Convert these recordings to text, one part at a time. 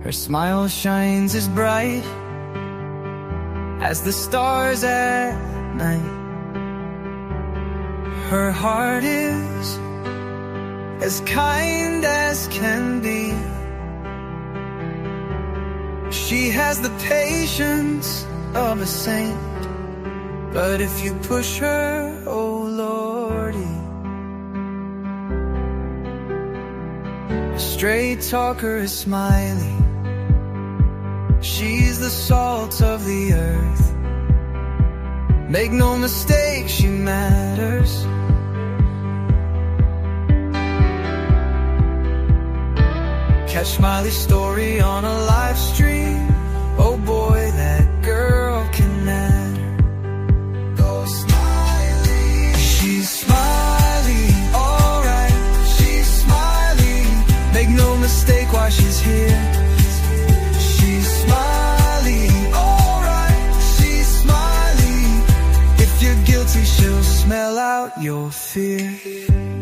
Her smile shines as bright as the stars at night. Her heart is as kind as can be. She has the patience of a saint, but if you push her, oh lordy. A straight talker is Smiley. She's the salt of the earth. Make no mistake, she matters. Catch Smileystorey on a live stream. Oh boy, that girl can matter. Go Smiley. She's Smiley, alright. She's Smiley. Make no mistake why she's here. She's Smiley, alright. She's Smiley. If you're guilty, she'll smell out your fear.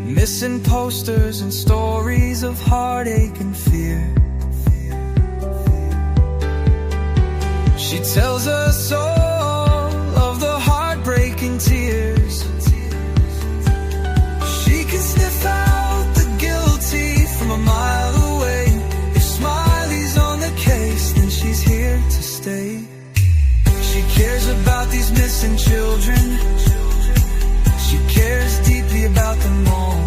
Missing posters and stories of heartache and fear. She tells us all of the heartbreaking tears. She can sniff out the guilty from a mile away. If Smiley's on the case, then she's here to stay. She cares about these missing children. She cares deeply about them all.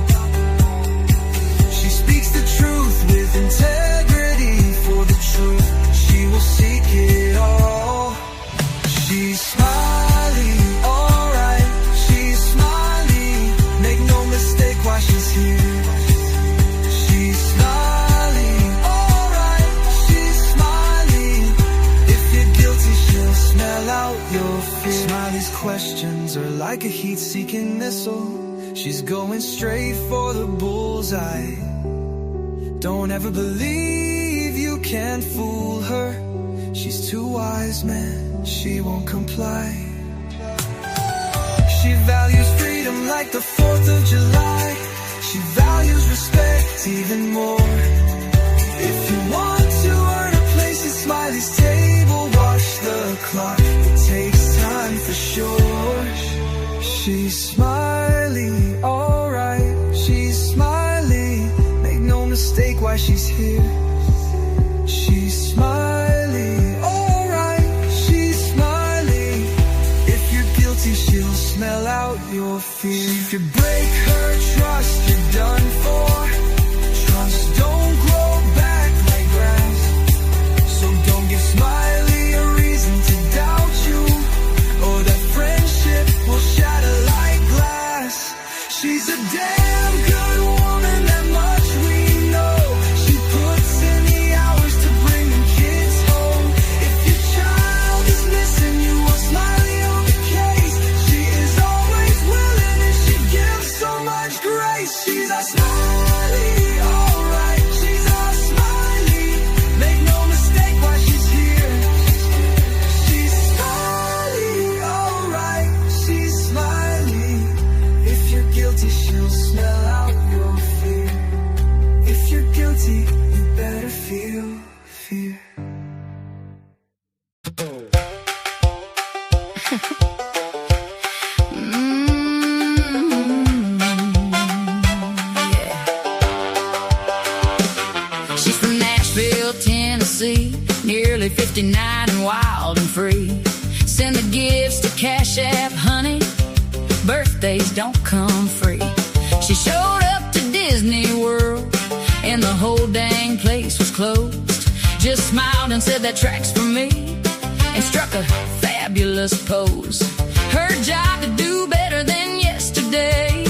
She speaks the truth with integrity. For the truth, she will seek it all. She's Smiley, alright. She's Smiley. Make no mistake why she's here. She's Smiley, alright. She's Smiley. If you're guilty, she'll smell out your fear. Smiley's questions are like a heat-seeking missile. She's going straight for the bullseye. Don't ever believe you can fool her. She's too wise, man, she won't comply. She values freedom like the 4th of July. She values respect even more. If you want to earn a place at Smiley's table, watch the clock, it takes time for sure. She's Smiley, alright. She's Smiley. Make no mistake why she's here. She's Smiley, alright. She's Smiley. If you're guilty, she'll smell out your fear. If you break her trust, you're done for. Trust don't grow back like grass, so don't give Smiley a reason to doubt you, or that friendship will shatter like glass. She's a damn good woman, that much we know. She puts in the hours to bring them kids home. If your child is missing, you want Smiley on the case. She is always willing and she gives so much grace. She's a Smiley, alright. She's a Smiley. Make no mistake why she's here. She's Smiley, alright. She's Smiley. If you're guilty, she'll smell out your fear. If you're guilty, you better feel fear. She's from Nashville, Tennessee, nearly 59 and wild and free. Send the gifts to Cash App, honey. Birthdays don't come free. She showed up to Disney World and the whole dang place was closed. Just smiled and said that track's for me, and struck a fabulous pose. Her job to do better than yesterday,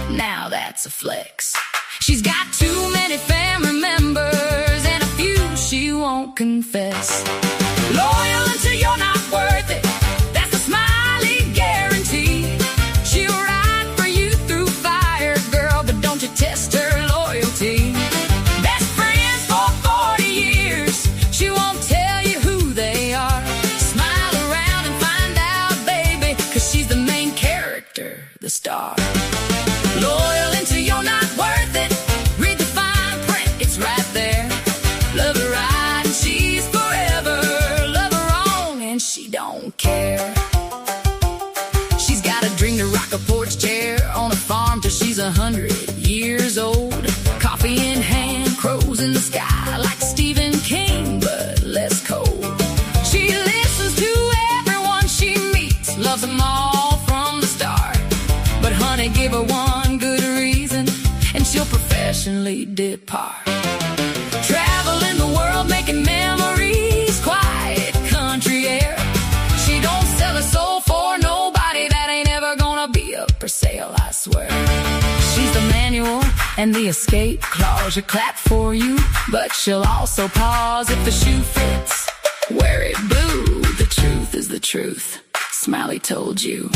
now that's a flex. She's got too many family members and a few she won't confess. Loyal until you're not worth it, that's the Smiley guarantee. She'll ride for you through fire, girl, but don't you test her loyalty. Best friends for 40 years, she won't tell you who they are. Smile around and find out, baby, 'cause she's the main character, the star. Loyal until you're not worth it, read the fine print, it's right there. Love her right and she rock a porch chair on a farm till she's 100 years old. Coffee in hand, crows in the sky like Stephen King, but less cold. She listens to everyone she meets, loves them all from the start. But honey, give her one good reason and she'll professionally depart. Traveling the world, making memories, quiet country air. She don't sell her soul for nobody, that ain't ever gonna be up for sale, I swear. She's the manual and the escape clause, she'll clap for you, but she'll also pause if the shoe fits. Wear it blue, the truth is the truth, Smiley told you.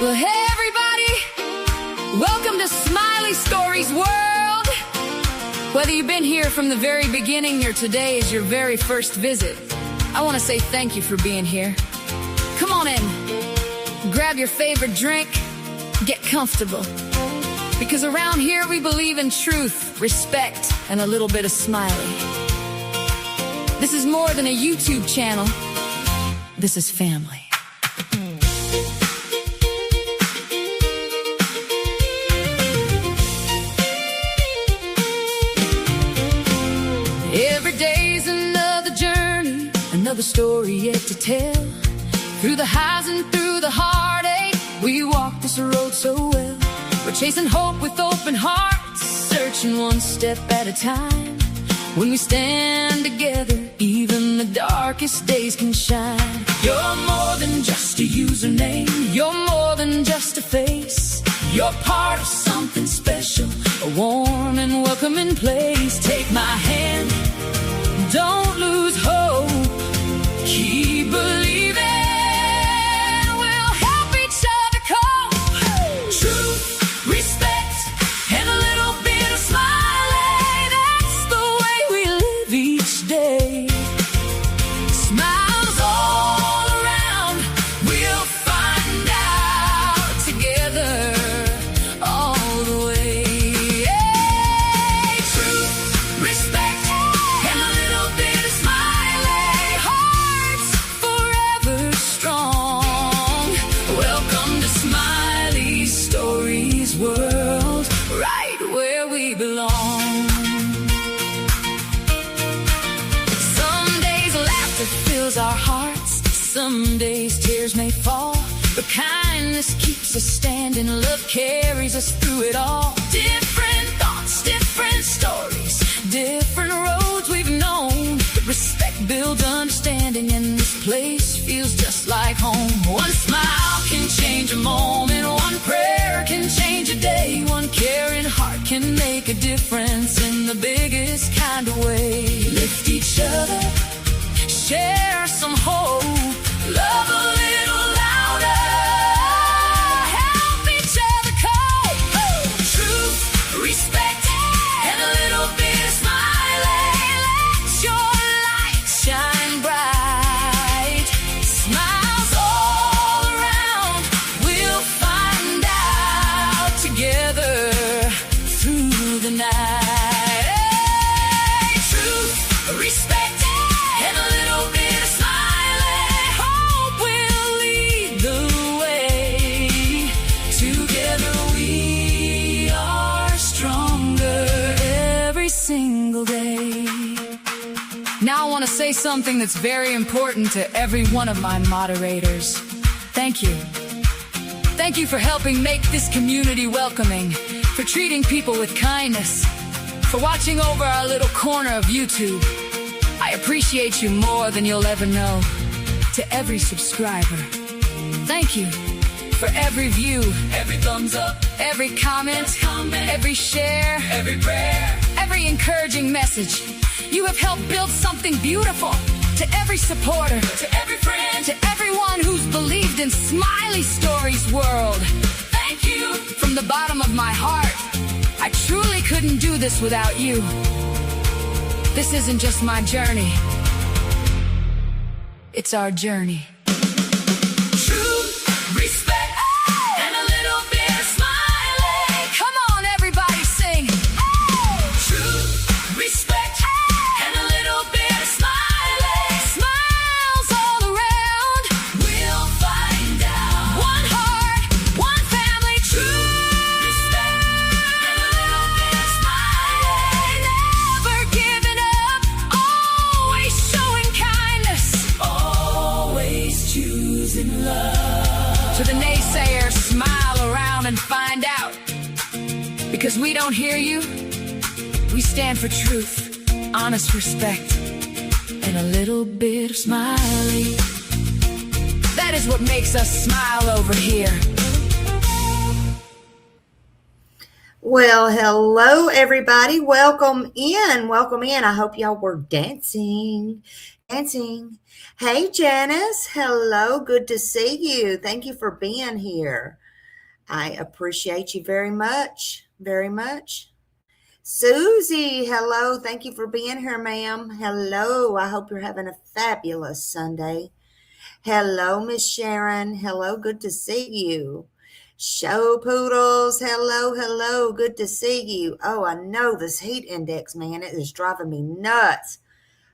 Well, hey everybody, welcome to Smileystorey's world. Whether you've been here from the very beginning or today is your very first visit, I want to say thank you for being here. Come on in, grab your favorite drink, get comfortable. Because around here we believe in truth, respect, and a little bit of Smiley. This is more than a YouTube channel, this is family. Every day's another journey, another story yet to tell. Through the highs and through the heartache, we walk this road so well. We're chasing hope with open hearts, searching one step at a time. When we stand together, even the darkest days can shine. You're more than just a username, you're more than just a face. You're part of something special, a warm and welcoming place. Take my hand, don't lose hope, keep believing, we'll help each other cope. Truth, respect, and a little bit of smiley, that's the way we live each day. Smiles all around, we'll find out together all the way. Hey, truth, respect, and a little bit of smiley, hearts forever strong. Welcome to Smileystorey's world, right where we belong. Some days laughter fills our hearts, some days tears may fall, but kindness keeps us standing, love carries us through it all. Different thoughts, different stories, different roads we've known, but respect builds understanding, and this place feels just like home. One smile can change a moment, one prayer can change a day, one caring heart can make a difference in the biggest kind of way. Lift each other, share some hope, love a little louder, help each other cope. Truth, respect, and a little bit of smiley, let your light shine bright. Smiles all around, we'll find out together through the night. Hey, truth, respect, and a little bit of smiley, hope will lead the way. Together we are stronger every single day. Now I want to say something that's very important to every one of my moderators. Thank you. Thank you for helping make this community welcoming, for treating people with kindness, for watching over our little corner of YouTube. I appreciate you more than you'll ever know. To every subscriber, thank you. For every view, every thumbs up, every comment, every share, every prayer, every encouraging message. You have helped build something beautiful. To every supporter, to every friend, to everyone who's believed in Smileystorey's world, thank you from the bottom of my heart. I truly couldn't do this without you. This isn't just my journey, it's our journey. Truth, respect, and a little bit of smiley. Come on, everybody, sing. Truth, because we don't hear you. We stand for truth, honest respect, and a little bit of Smiley. That is what makes us smile over here. Well, hello, everybody. Welcome in. Welcome in. I hope y'all were dancing. Hey, Janice. Hello. Good to see you. Thank you for being here. I appreciate you very much. Very much. Susie, hello. Thank you for being here, ma'am. Hello. I hope you're having a fabulous Sunday. Hello, Miss Sharon. Hello. Good to see you. Show Poodles, hello, good to see you. Oh, I know this heat index, man, it is driving me nuts.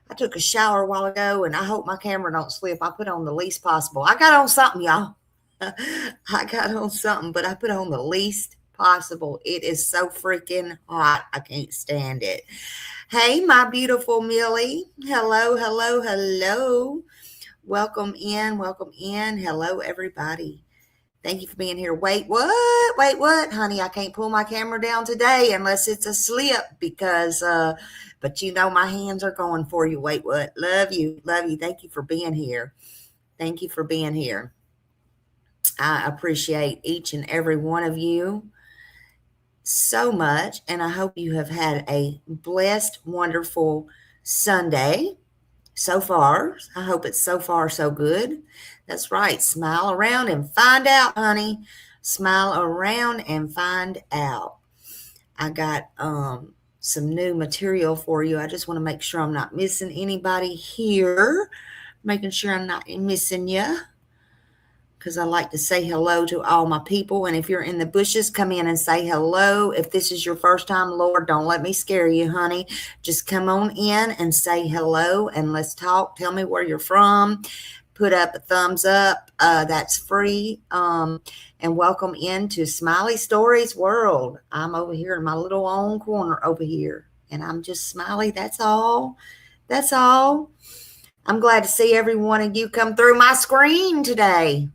I took a shower a while ago, and I hope my camera don't slip. I put on the least possible. I got on something, y'all. I got on something, but I put on the least possible. It is so freaking hot. I can't stand it. Hey, my beautiful Millie. Hello. Welcome in. Hello, everybody. Thank you for being here. Wait, what? Honey, I can't pull my camera down today unless it's a slip because, but you know my hands are going for you. Wait, what? Love you. Thank you for being here. I appreciate each and every one of you so much, and I hope you have had a blessed, wonderful Sunday so far. I hope it's so far so good. That's right. Smile around and find out, honey. Smile around and find out. I got some new material for you. I just want to make sure I'm not missing anybody here. Making sure I'm not missing you, because I like to say hello to all my people. And if you're in the bushes, come in and say hello. If this is your first time, Lord, don't let me scare you, honey. Just come on in and say hello and let's talk. Tell me where you're from. Put up a thumbs up. That's free. And welcome into Smileystorey's world. I'm over here in my little own corner over here, and I'm just Smiley. That's all. I'm glad to see every one of you come through my screen today.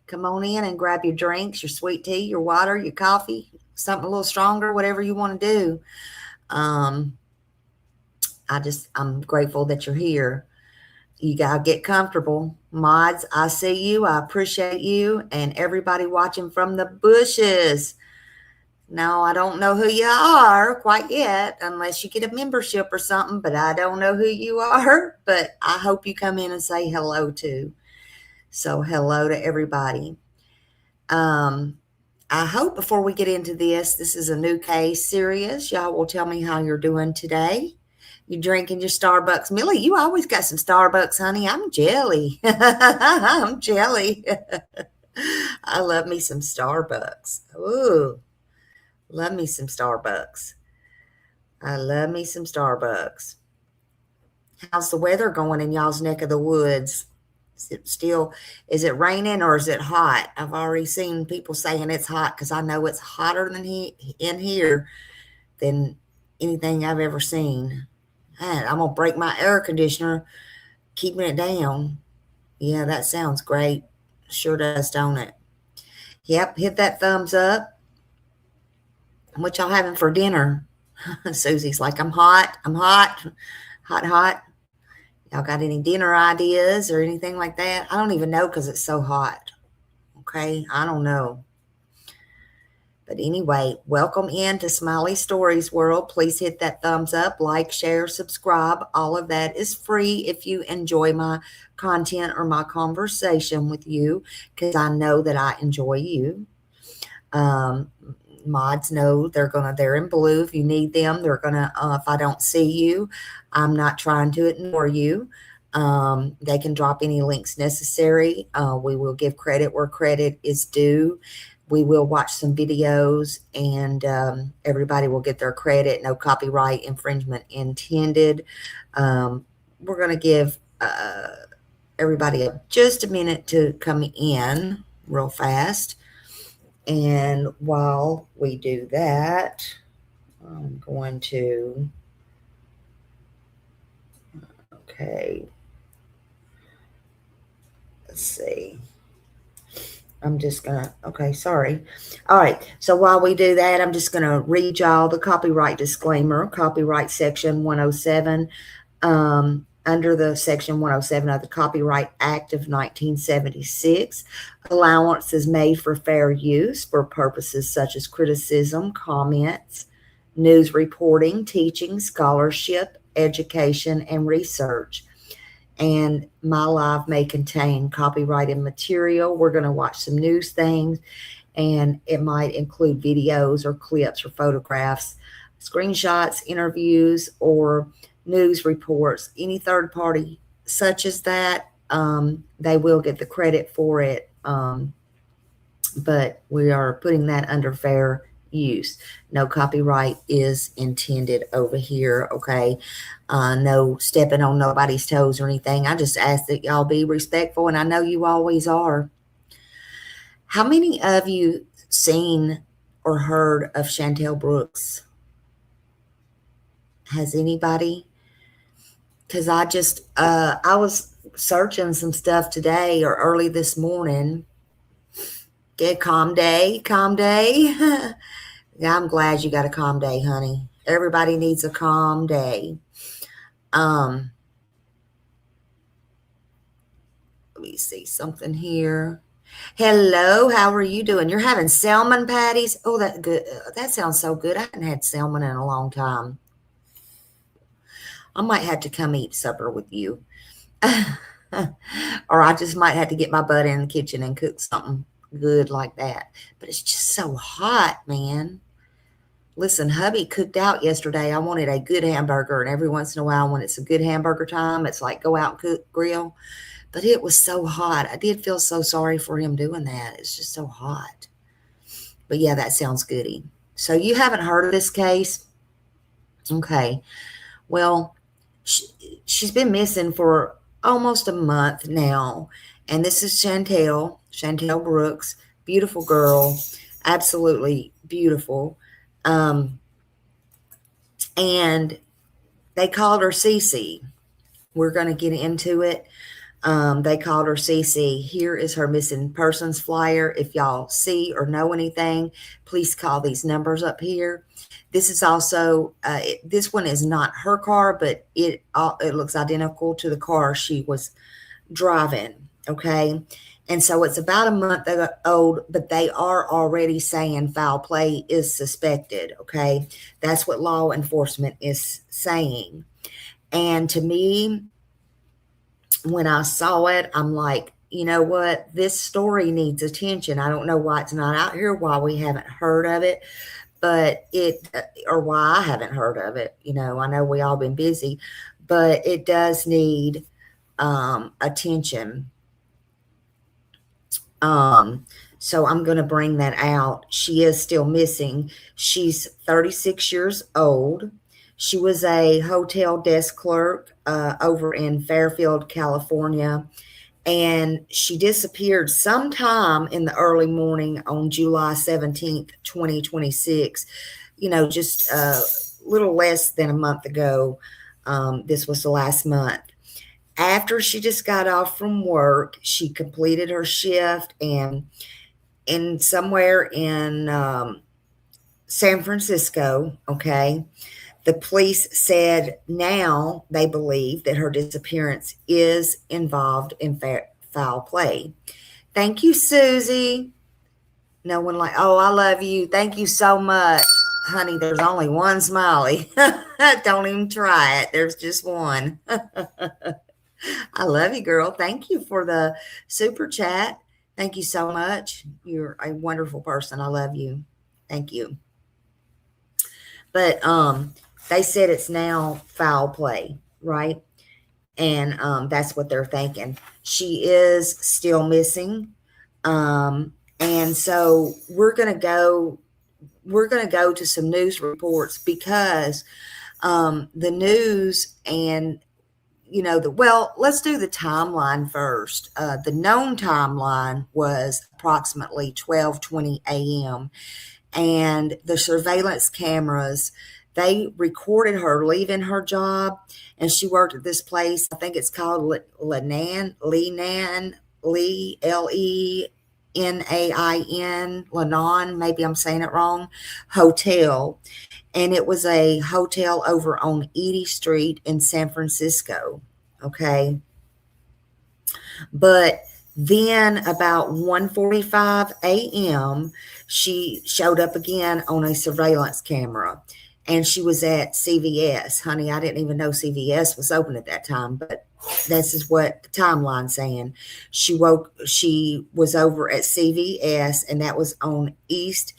Come on in and grab your drinks, your sweet tea, your water, your coffee, something a little stronger, whatever you want to do. I'm grateful that you're here. You got to get comfortable. Mods, I see you. I appreciate you. And everybody watching from the bushes. Now, I don't know who you are quite yet, unless you get a membership or something, but I don't know who you are. But I hope you come in and say hello too. So hello to everybody. I hope before we get into this is a new case series. Y'all will tell me how you're doing today. You drinking your Starbucks. Millie, you always got some Starbucks, honey. I'm jelly. I'm jelly. I love me some Starbucks. Ooh, love me some Starbucks. I love me some Starbucks. How's the weather going in y'all's neck of the woods? Is it raining or is it hot? I've already seen people saying it's hot because I know it's hotter than in here than anything I've ever seen. And I'm going to break my air conditioner, keeping it down. Yeah, that sounds great. Sure does, don't it? Yep, hit that thumbs up. What y'all having for dinner? Susie's like, I'm hot. Hot. Y'all got any dinner ideas or anything like that? I don't even know because it's so hot. Okay, I don't know. But anyway, welcome into Smileystorey's world. Please hit that thumbs up, like, share, subscribe. All of that is free if you enjoy my content or my conversation with you, because I know that I enjoy you. Mods know they're in blue. If you need them, they're gonna, if I don't see you, I'm not trying to ignore you. They can drop any links necessary. We will give credit where credit is due. We will watch some videos, and everybody will get their credit. No copyright infringement intended. We're going to give everybody just a minute to come in real fast. And while we do that, I'm going to, okay, let's see. I'm just gonna, okay, sorry. All right, so while we do that, I'm just gonna read y'all the copyright disclaimer, copyright section 107, under the section 107 of the Copyright Act of 1976. Allowance is made for fair use for purposes such as criticism, comments, news reporting, teaching, scholarship, education, and research. And my live may contain copyrighted material. We're going to watch some news things, and it might include videos or clips or photographs, screenshots, interviews, or news reports. Any third party such as that, they will get the credit for it, but we are putting that under fair use. No copyright is intended over here, okay? No stepping on nobody's toes or anything. I just ask that y'all be respectful, and I know you always are. How many of you seen or heard of Chantel Brooks? Has anybody? Because I just, I was searching some stuff today or early this morning. Get calm day, calm day. Yeah, I'm glad you got a calm day, honey. Everybody needs a calm day. Let me see something here. Hello, how are you doing? You're having salmon patties? Oh, that good. That sounds so good. I haven't had salmon in a long time. I might have to come eat supper with you. Or I just might have to get my butt in the kitchen and cook something good like that. But it's just so hot, man. Listen, hubby cooked out yesterday. I wanted a good hamburger, and every once in a while when it's a good hamburger time, it's like go out and cook, grill. But it was so hot. I did feel so sorry for him doing that. It's just so hot. But yeah, that sounds goody. So you haven't heard of this case? Okay. Well, she's been missing for almost a month now. And this is Chantel Brooks. Beautiful girl. Absolutely beautiful. And they called her CiCi. We're going to get into it. They called her CiCi. Here is her missing persons flyer. If y'all see or know anything, please call these numbers up here. This is also, this one is not her car, but it looks identical to the car she was driving. Okay. And so it's about a month old, but they are already saying foul play is suspected. Okay. That's what law enforcement is saying. And to me, when I saw it, I'm like, you know what? This story needs attention. I don't know why it's not out here, why we haven't heard of it, but or why I haven't heard of it. You know, I know we all been busy, but it does need attention. So I'm going to bring that out. She is still missing. She's 36 years old. She was a hotel desk clerk over in Fairfield, California, and she disappeared sometime in the early morning on July 17th, 2026, you know, just a little less than a month ago. This was the last month. After she just got off from work, she completed her shift, and somewhere in San Francisco, okay, the police said now they believe that her disappearance is involved in foul play. Thank you, Susie. No one like, oh, I love you. Thank you so much. Honey, there's only one smiley. Don't even try it. There's just one. I love you, girl. Thank you for the super chat. Thank you so much. You're a wonderful person. I love you. Thank you. But they said it's now foul play, right? And that's what they're thinking. She is still missing. And so we're going to go to some news reports because the news and well, let's do the timeline first. The known timeline was approximately 12:20 a.m. and the surveillance cameras, they recorded her leaving her job, and she worked at this place. I think it's called Lenan, L-E-N-A-N, Nain, Lanai, maybe I'm saying it wrong, hotel. And it was a hotel over on Edie Street in San Francisco. Okay. But then about 1:45 a.m., she showed up again on a surveillance camera, and she was at CVS. Honey, I didn't even know CVS was open at that time, but this is what the timeline's saying. She was over at CVS, and that was on East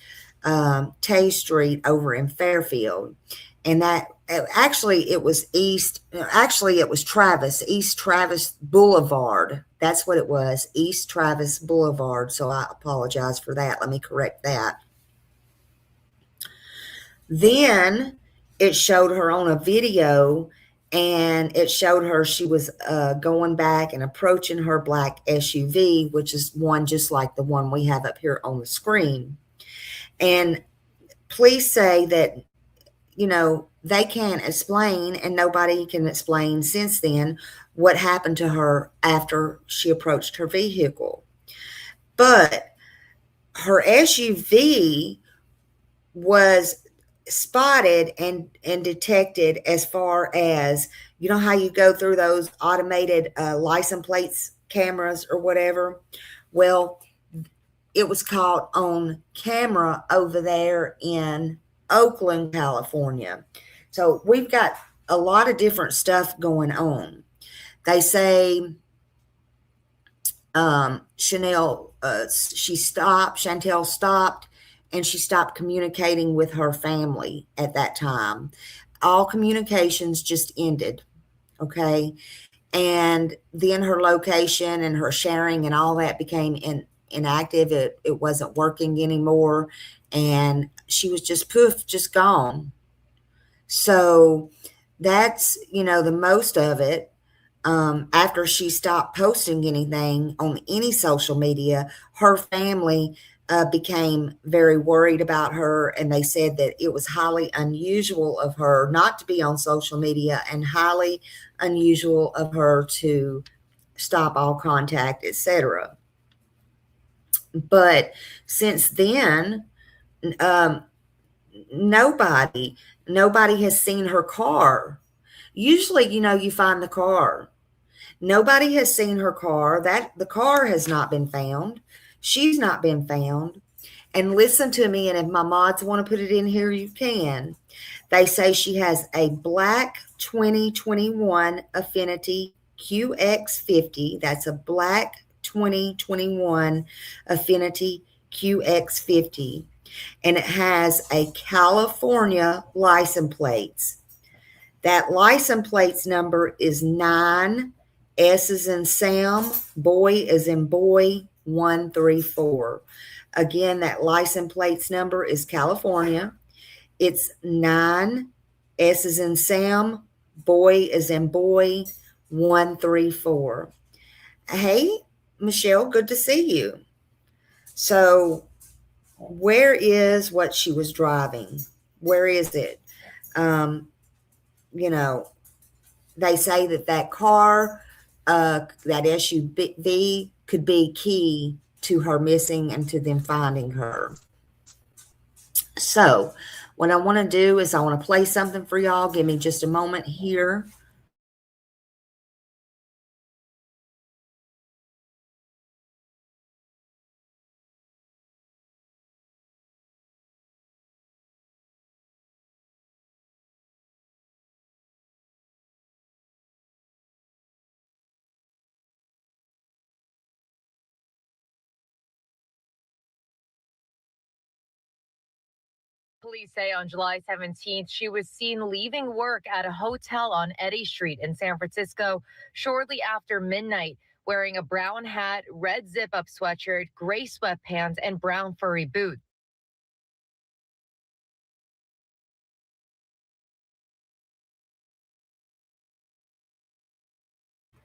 Tay Street over in Fairfield. And that actually it was East Travis Boulevard. That's what it was, East Travis Boulevard. So I apologize for that. Let me correct that. Then it showed her on a video, and it showed her she was going back and approaching her black SUV, which is one just like the one we have up here on the screen. And police say that, they can't explain, and nobody can explain since then, what happened to her after she approached her vehicle. But her SUV was spotted and detected as far as, how you go through those automated license plates cameras or whatever. Well, it was caught on camera over there in Oakland, California. So we've got a lot of different stuff going on. They say Chantel stopped, and she stopped communicating with her family at that time. All communications just ended, okay? And then her location and her sharing and all that became inactive. It wasn't working anymore, and she was just poof, just gone. So that's, the most of it. After she stopped posting anything on any social media, her family became very worried about her, and they said that it was highly unusual of her not to be on social media, and highly unusual of her to stop all contact, etc. But since then, nobody has seen her car. Usually, you find the car. Nobody has seen her car. The car has not been found. She's not been found. And listen to me, and if my mods want to put it in here, you can. They say she has a black 2021 Infiniti QX50. That's a black 2021 Infiniti QX50. And it has a California license plates. That license plates number is 9, S as in Sam, boy as in boy, 134. Again, that license plates number is California. It's 9, S as in Sam, boy as in boy, 134. Hey, Michelle, good to see you. So where is what she was driving? Where is it? They say that car, that SUV could be key to her missing and to them finding her. So what I want to do is I want to play something for y'all. Give me just a moment here. Police say on July 17th, she was seen leaving work at a hotel on Eddy Street in San Francisco shortly after midnight, wearing a brown hat, red zip-up sweatshirt, gray sweatpants, and brown furry boots.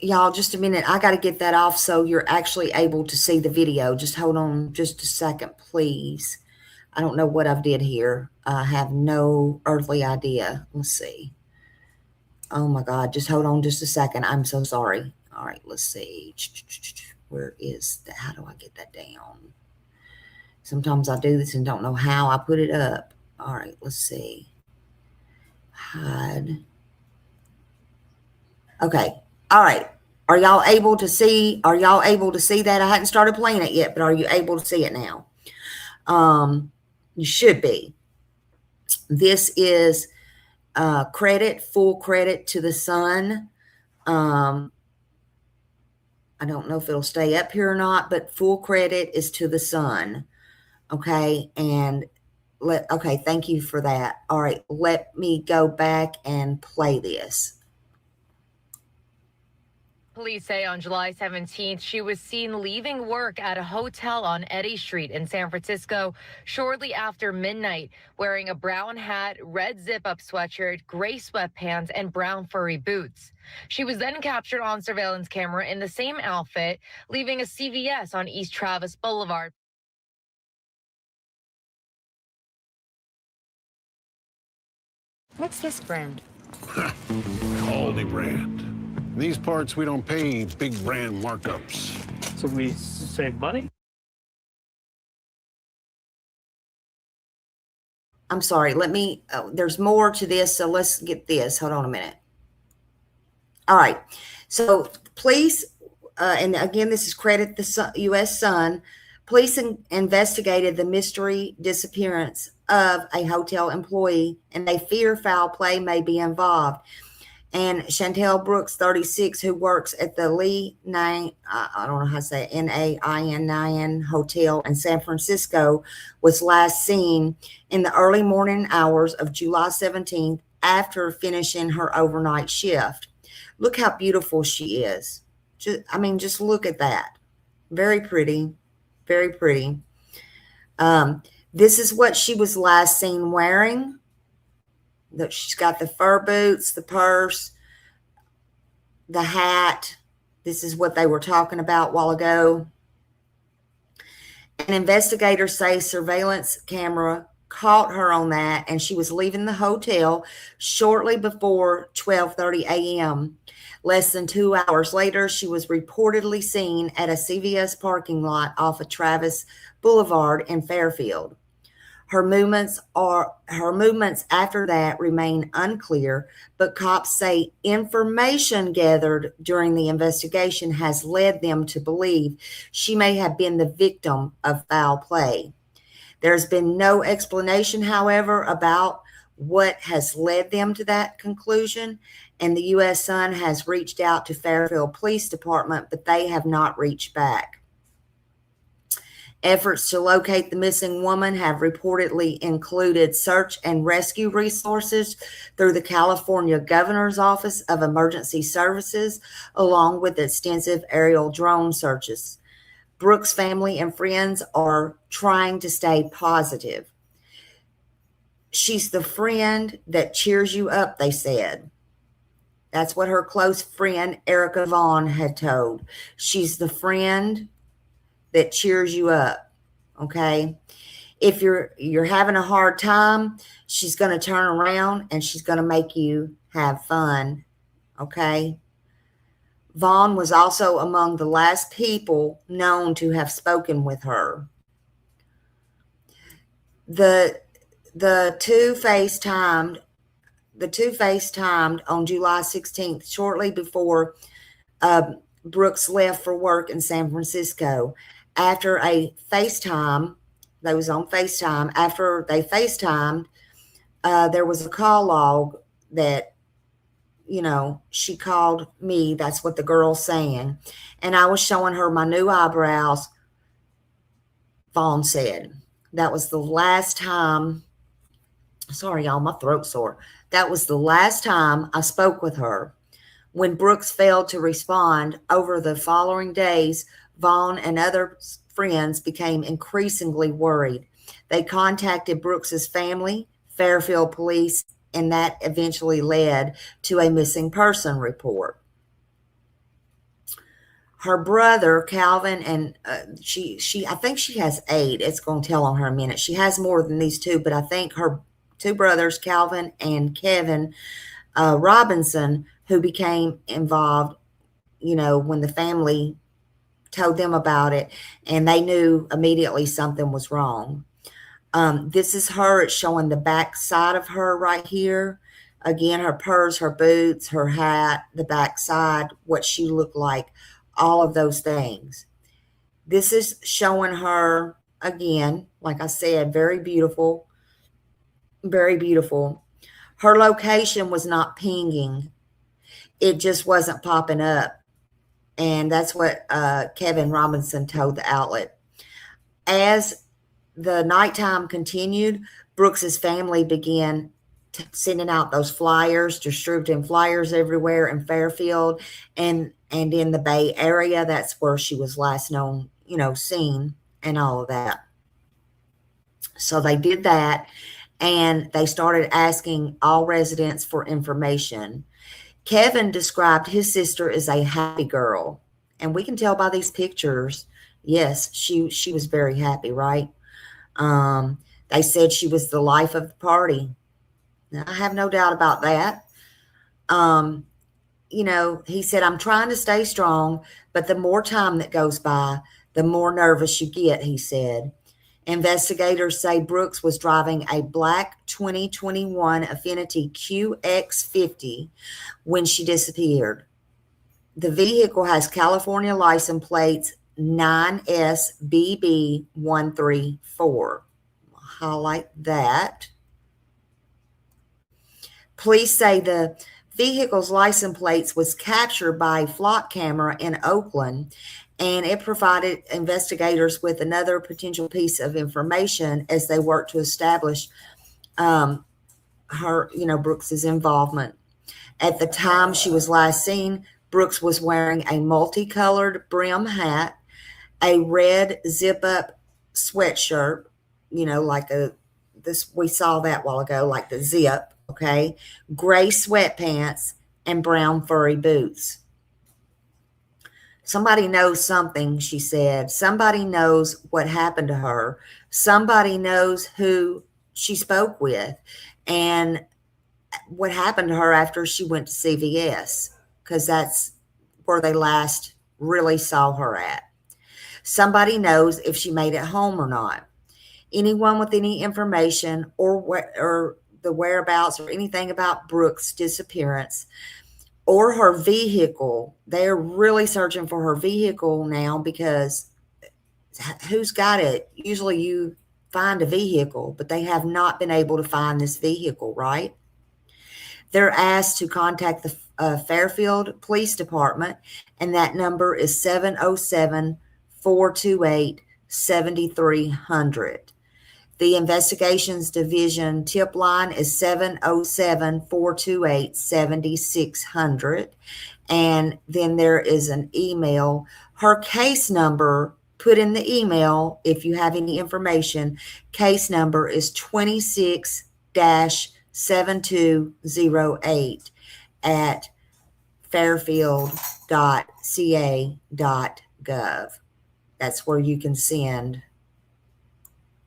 Y'all, just a minute. I got to get that off so you're actually able to see the video. Just hold on just a second, please. I don't know what I've did here. I have no earthly idea. Let's see. Oh my God. Just hold on just a second. I'm so sorry. All right. Let's see. Where is that? How do I get that down? Sometimes I do this and don't know how I put it up. All right, let's see. Hide. Okay. All right. Are y'all able to see? Are y'all able to see that? I hadn't started playing it yet, but are you able to see it now? You should be. This is full credit to the sun. I don't know if it'll stay up here or not, but full credit is to the sun. Okay. And okay. Thank you for that. All right. Let me go back and play this. Police say on July 17th, she was seen leaving work at a hotel on Eddy Street in San Francisco shortly after midnight, wearing a brown hat, red zip-up sweatshirt, gray sweatpants, and brown furry boots. She was then captured on surveillance camera in the same outfit, leaving a CVS on East Travis Boulevard. What's this brand? Aldi brand. In these parts, we don't pay big brand markups. So we save money? I'm sorry. Let me, there's more to this. So let's get this. Hold on a minute. All right. So police, and again, this is credit the U.S. Sun. Police investigated the mystery disappearance of a hotel employee, and they fear foul play may be involved. And Chantel Brooks, 36, who works at the Lee Nain, I don't know how to say it, Nain Hotel in San Francisco, was last seen in the early morning hours of July 17th after finishing her overnight shift. Look how beautiful she is. Just look at that. Very pretty. Very pretty. This is what she was last seen wearing. She's got the fur boots, the purse, the hat. This is what they were talking about a while ago. And investigators say surveillance camera caught her on that, and she was leaving the hotel shortly before 12:30 a.m. Less than 2 hours later, she was reportedly seen at a CVS parking lot off of Travis Boulevard in Fairfield. Her movements after that remain unclear, but cops say information gathered during the investigation has led them to believe she may have been the victim of foul play. There's been no explanation, however, about what has led them to that conclusion, and the U.S. Sun has reached out to Fairfield Police Department, but they have not reached back. Efforts to locate the missing woman have reportedly included search and rescue resources through the California Governor's Office of Emergency Services, along with extensive aerial drone searches. Brooks' family and friends are trying to stay positive. She's the friend that cheers you up, they said. That's what her close friend, Erica Vaughn, had told. She's the friend that cheers you up. Okay. If you're having a hard time, she's going to turn around and she's going to make you have fun. Okay. Vaughn was also among the last people known to have spoken with her. The two FaceTimed on July 16th, shortly before Brooks left for work in San Francisco. After a FaceTime, they was on FaceTime. After they FaceTimed, there was a call log that, she called me. That's what the girl's saying. And I was showing her my new eyebrows, Vaughn said. That was the last time. Sorry, y'all, my throat's sore. That was the last time I spoke with her. When Brooks failed to respond over the following days, Vaughn and other friends became increasingly worried. They contacted Brooks's family, Fairfield police, and that eventually led to a missing person report. Her brother, Calvin, and I think she has 8. It's going to tell on her in a minute. She has more than these two, but I think her 2 brothers, Calvin and Kevin Robinson, who became involved, when the family told them about it, and they knew immediately something was wrong. This is her. It's showing the back side of her right here. Again, her purse, her boots, her hat, the back side, what she looked like, all of those things. This is showing her, again, like I said, very beautiful, very beautiful. Her location was not pinging. It just wasn't popping up. And that's what Kevin Robinson told the outlet. As the nighttime continued, Brooks's family began sending out those flyers, distributing flyers everywhere in Fairfield and in the Bay Area. That's where she was last known, seen and all of that. So they did that, and they started asking all residents for information. Kevin described his sister as a happy girl, and we can tell by these pictures. Yes, she was very happy, right? They said she was the life of the party. Now, I have no doubt about that. He said, I'm trying to stay strong, but the more time that goes by, the more nervous you get, he said. Investigators say Brooks was driving a black 2021 Infiniti QX50 when she disappeared. The vehicle has California license plates 9SBB134. Highlight that. Police say the vehicle's license plates was captured by a flock camera in Oakland, and it provided investigators with another potential piece of information as they worked to establish her, Brooks's involvement. At the time she was last seen, Brooks was wearing a multicolored brim hat, a red zip-up sweatshirt, we saw that a while ago, like the zip, okay, gray sweatpants, and brown furry boots. Somebody knows something, she said. Somebody knows what happened to her. Somebody knows who she spoke with and what happened to her after she went to CVS, because that's where they last really saw her at. Somebody knows if she made it home or not. Anyone with any information or the whereabouts or anything about Brooks' disappearance or her vehicle, they're really searching for her vehicle now, because who's got it? Usually you find a vehicle, but they have not been able to find this vehicle, right? They're asked to contact the Fairfield Police Department, and that number is 707-428-7300. The Investigations Division tip line is 707-428-7600. And then there is an email. Her case number, put in the email if you have any information. Case number is 26-7208 at fairfield.ca.gov. That's where you can send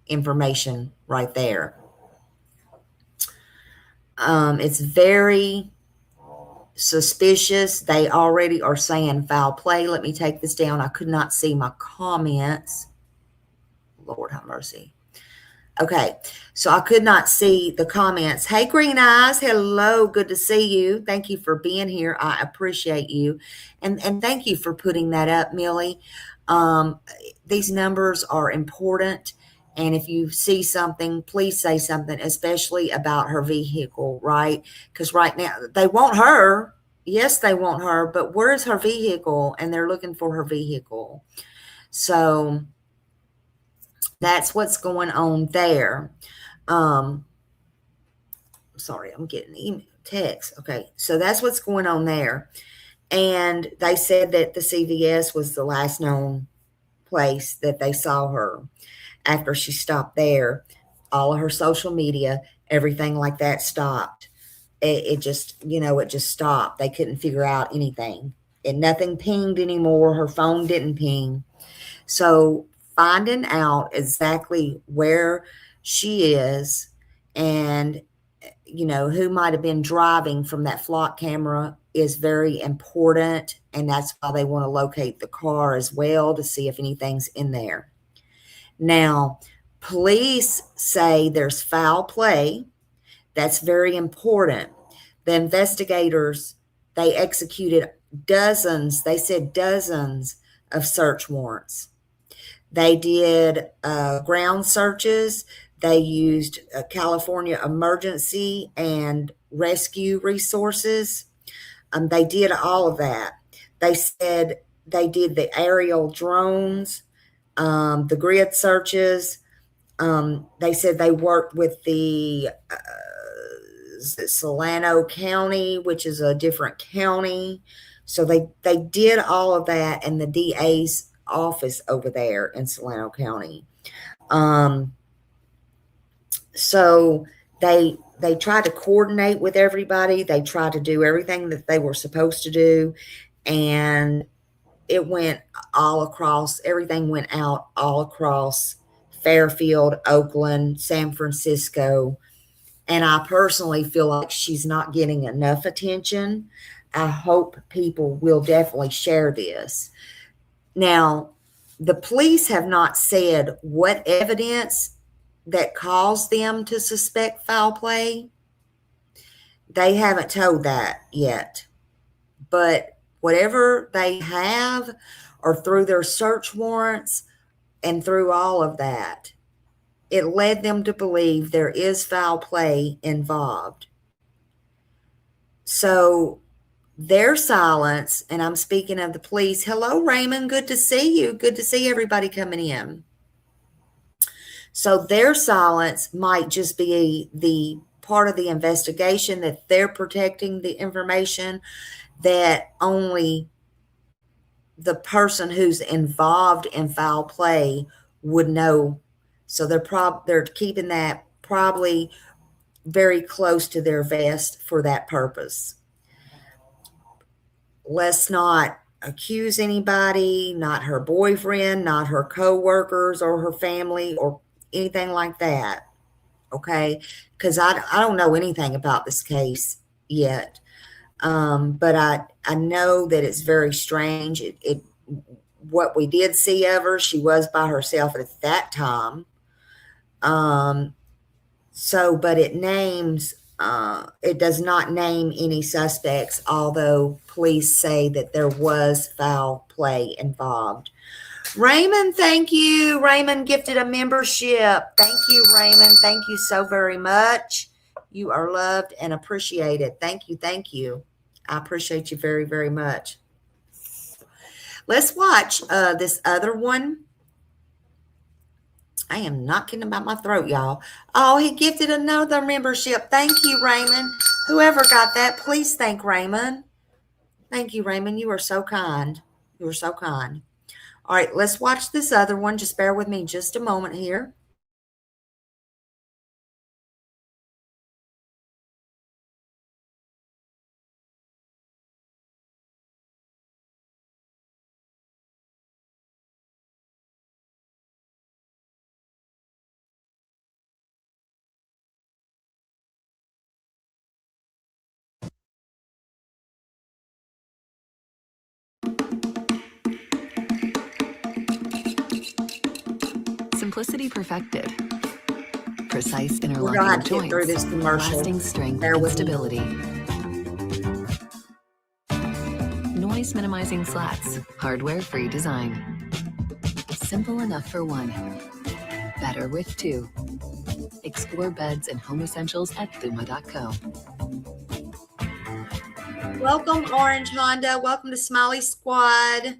information right there. It's very suspicious. They already are saying foul play. Let me take this down. I could not see my comments. Lord have mercy. Okay, so I could not see the comments. Hey, Green Eyes. Hello. Good to see you. Thank you for being here. I appreciate you. And thank you for putting that up, Millie. These numbers are important. And if you see something, please say something, especially about her vehicle, right? Because right now, they want her. Yes, they want her, but where's her vehicle? And they're looking for her vehicle. So that's what's going on there. Sorry, I'm getting email, text. Okay, so that's what's going on there. And they said that the CVS was the last known place that they saw her. After she stopped there, all of her social media, everything like that stopped. It just, it just stopped. They couldn't figure out anything. And nothing pinged anymore. Her phone didn't ping. So finding out exactly where she is and, who might have been driving from that flock camera is very important. and that's why they want to locate the car as well to see if anything's in there. Now, police say there's foul play. That's very important. The investigators, they executed dozens, they said dozens of search warrants. They did ground searches. They used California emergency and rescue resources. They did all of that. They said they did the aerial drones, the grid searches. They said they worked with the Solano County, which is a different county. So they did all of that in the DA's office over there in Solano County. So they tried to coordinate with everybody. They tried to do everything that they were supposed to do, and it went all across, everything went out all across Fairfield, Oakland, San Francisco. And I personally feel like she's not getting enough attention. I hope people will definitely share this. Now, the police have not said what evidence that caused them to suspect foul play. They haven't told that yet. But whatever they have, or through their search warrants and through all of that, it led them to believe there is foul play involved. So their silence, and I'm speaking of the police. Hello, Raymond. Good to see you. Good to see everybody coming in. So their silence might just be the part of the investigation, that they're protecting the information that only the person who's involved in foul play would know. So they're keeping that probably very close to their vest for that purpose. Let's not accuse anybody, not her boyfriend, not her co-workers or her family or anything like that. Okay? Because I don't know anything about this case yet. But I know that it's very strange. What we did see of her, she was by herself at that time. But it does not name any suspects, although police say that there was foul play involved. Raymond, thank you. Raymond gifted a membership. Thank you, Raymond. Thank you so very much. You are loved and appreciated. Thank you. Thank you. I appreciate you very, very much. Let's watch this other one. I am not kidding about my throat, y'all. Oh, he gifted another membership. Thank you, Raymond. Whoever got that, please thank Raymond. Thank you, Raymond. You are so kind. You are so kind. All right, let's watch this other one. Just bear with me just a moment here. Simplicity perfected. Precise We're interlocking gonna have of to get through joints. this commercial. Lasting strength Bear and with me. stability. Noise minimizing slats. Hardware-free design. Simple enough for one. Better with two. Explore beds and home essentials at Thuma.co. Welcome, Orange Honda. Welcome to Smiley Squad.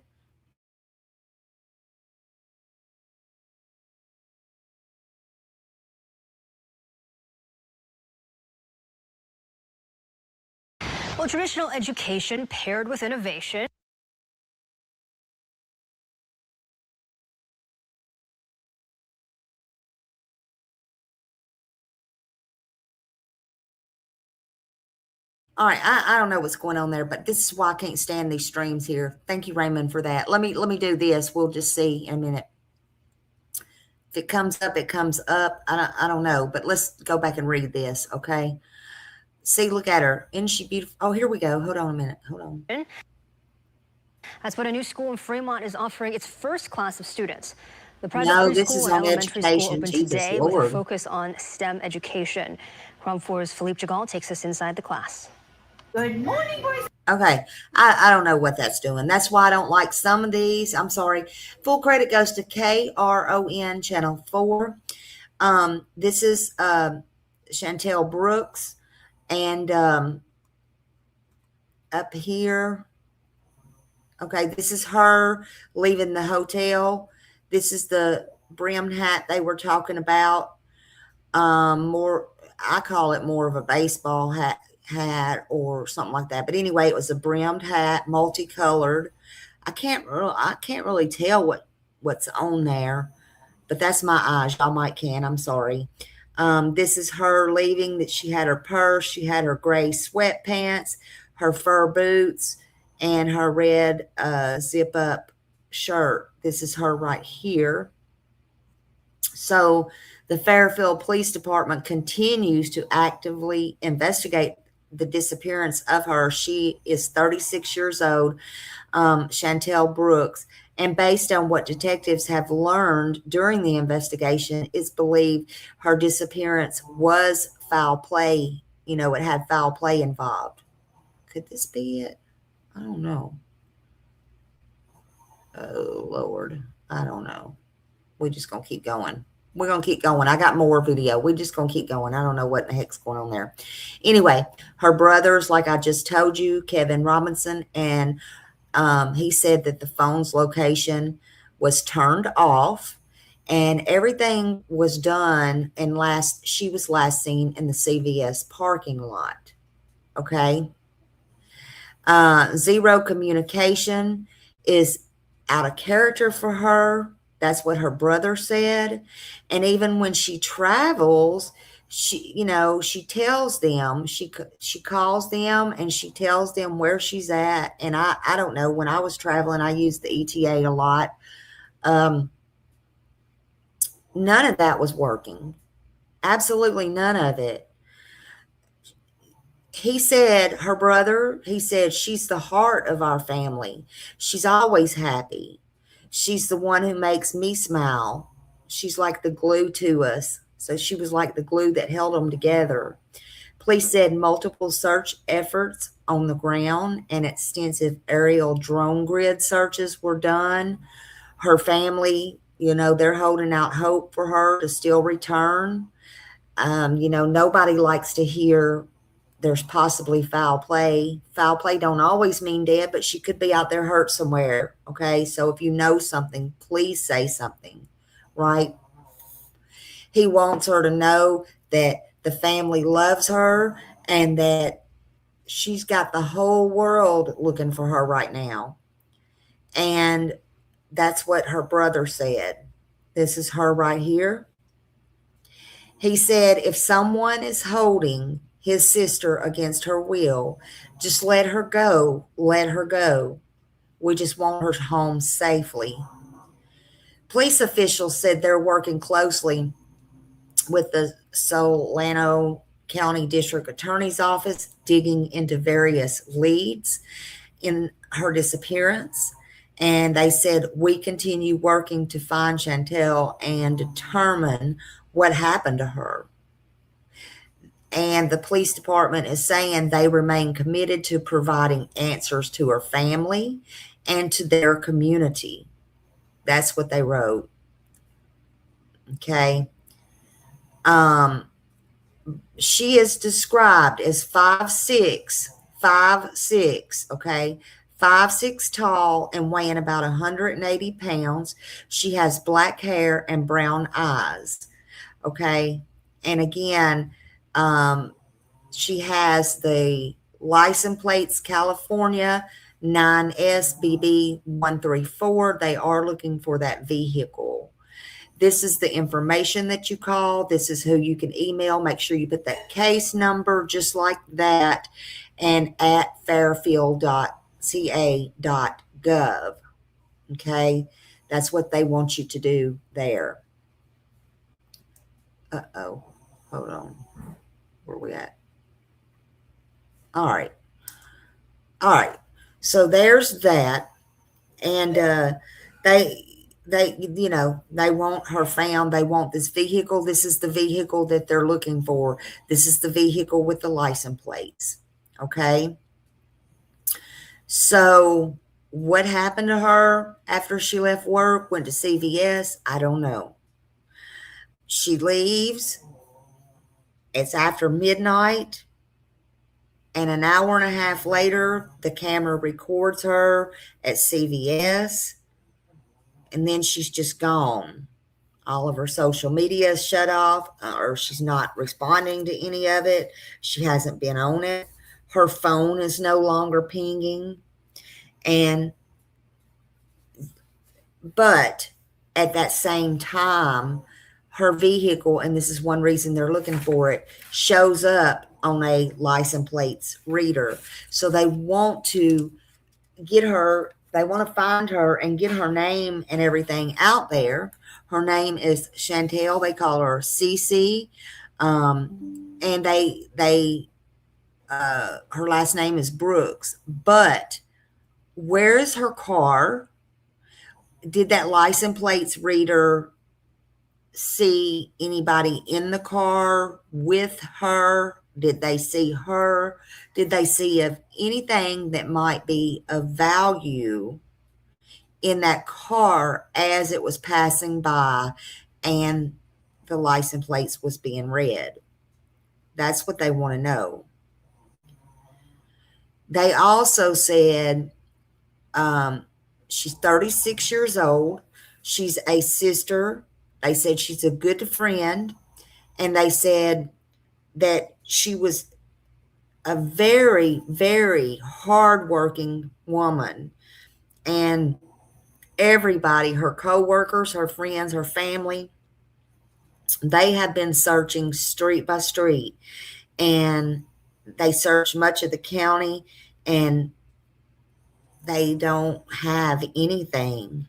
Well, traditional education paired with innovation. All right, I don't know what's going on there, but this is why I can't stand these streams here. Thank you, Raymond, for that. Let me do this. We'll just see in a minute. If it comes up, it comes up. I don't know, but let's go back and read this, okay? See, look at her. Isn't she beautiful? Oh, here we go. Hold on a minute. Hold on. That's what a new school in Fremont is offering its first class of students. The private No, this preschool is and on elementary school education. opened Jesus today with a Lord. focus on STEM education. Chrome 4's Philippe Jagal takes us inside the class. Good morning, boys. Okay, I don't know what that's doing. That's why I don't like some of these. I'm sorry. Full credit goes to KRON Channel 4. This is Chantel Brooks. And up here, okay, this is her leaving the hotel. This is the brimmed hat they were talking about. More, I call it more of a baseball hat or something like that. But anyway, it was a brimmed hat, multicolored. I can't really tell what's on there, but that's my eyes. Y'all might can. I'm sorry. This is her leaving. That she had her purse, she had her gray sweatpants, her fur boots, and her red zip up shirt. This is her right here. So the Fairfield Police Department continues to actively investigate the disappearance of her. She is 36 years old, Chantel Brooks. And based on what detectives have learned during the investigation, it's believed her disappearance was foul play. You know, it had foul play involved. Could this be it? I don't know. Oh, Lord. I don't know. We're just going to keep going. We're going to keep going. I got more video. We're just going to keep going. I don't know what the heck's going on there. Anyway, her brothers, like I just told you, Kevin Robinson, and he said that the phone's location was turned off and everything was done. And she was last seen in the CVS parking lot. Okay. Zero communication is out of character for her. That's what her brother said. And even when she travels, she tells them, she calls them and she tells them where she's at. And I don't know, when I was traveling, I used the ETA a lot. None of that was working. Absolutely none of it. He said, her brother, he said, she's the heart of our family. She's always happy. She's the one who makes me smile. She's like the glue to us. So she was like the glue that held them together. Police said multiple search efforts on the ground and extensive aerial drone grid searches were done. Her family, they're holding out hope for her to still return. Nobody likes to hear there's possibly foul play. Foul play don't always mean dead, but she could be out there hurt somewhere. Okay. So if you know something, please say something, right? He wants her to know that the family loves her and that she's got the whole world looking for her right now. And that's what her brother said. This is her right here. He said, if someone is holding his sister against her will, just let her go. Let her go. We just want her home safely. Police officials said they're working closely with the Solano County District Attorney's Office, digging into various leads in her disappearance. And they said, we continue working to find Chantel and determine what happened to her. And the police department is saying they remain committed to providing answers to her family and to their community. That's what they wrote. Okay. She is described as 5'6", okay, 5'6" tall and weighing about 180 pounds. She has black hair and brown eyes, okay. And again, she has the license plates, California 9SBB134. They are looking for that vehicle. This is the information that you call. This is who you can email. Make sure you put that case number just like that and at fairfield.ca.gov. Okay. That's what they want you to do there. Uh-oh. Hold on. Where are we at? All right. So there's that. And they they want her found. They want this vehicle. This is the vehicle that they're looking for. This is the vehicle with the license plates. Okay. So what happened to her after she left work, went to CVS? I don't know. She leaves. It's after midnight. And an hour and a half later, the camera records her at CVS. And then she's just gone. All of her social media is shut off, or she's not responding to any of it. She hasn't been on it. Her phone is no longer pinging. But at that same time, her vehicle, and this is one reason they're looking for it, shows up on a license plates reader. So they want to get her, they want to find her and get her name and everything out there. Her name is Chantel. They call her CiCi. And her last name is Brooks. But where is her car? Did that license plates reader see anybody in the car with her? Did they see her? Did they see of anything that might be of value in that car as it was passing by and the license plates was being read? That's what they want to know. They also said she's 36 years old. She's a sister. They said she's a good friend. And they said that she was a very, very hardworking woman. And everybody, her coworkers, her friends, her family, they have been searching street by street. And they searched much of the county, and they don't have anything.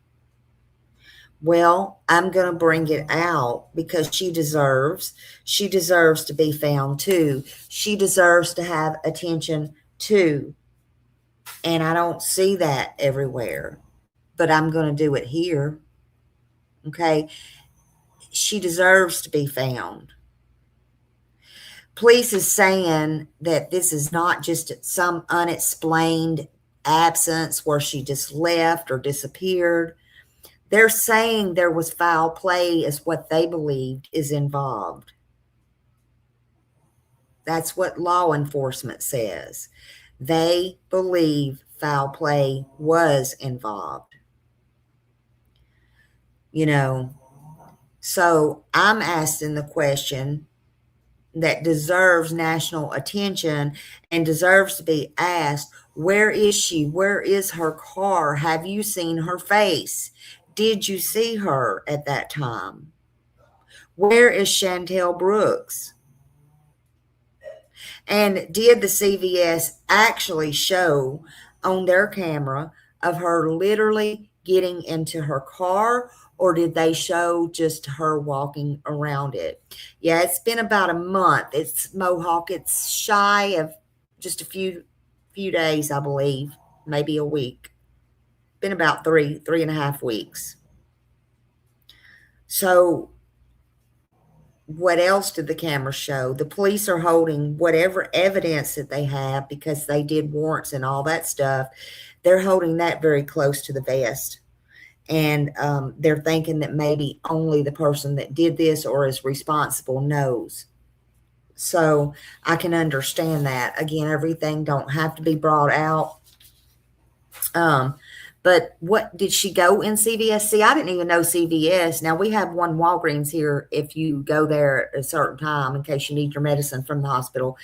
Well, I'm going to bring it out because she deserves to be found too. She deserves to have attention too. And I don't see that everywhere, but I'm going to do it here. Okay. She deserves to be found. Police is saying that this is not just some unexplained absence where she just left or disappeared. They're saying there was foul play is what they believed is involved. That's what law enforcement says. They believe foul play was involved. So I'm asking the question that deserves national attention and deserves to be asked. Where is she? Where is her car? Have you seen her face? Did you see her at that time? Where is Chantel Brooks? And did the CVS actually show on their camera of her literally getting into her car, or did they show just her walking around it? Yeah, it's been about a month. It's Mohawk. It's shy of just a few days, I believe, maybe a week. Been about 3.5 weeks. So what else did the camera show? The police are holding whatever evidence that they have, because they did warrants and all that stuff. They're holding that very close to the vest. And they're thinking that maybe only the person that did this or is responsible knows. So I can understand that. Again, everything don't have to be brought out. But what did she go in CVS? See, I didn't even know CVS. Now, we have one Walgreens here if you go there at a certain time in case you need your medicine from the hospital.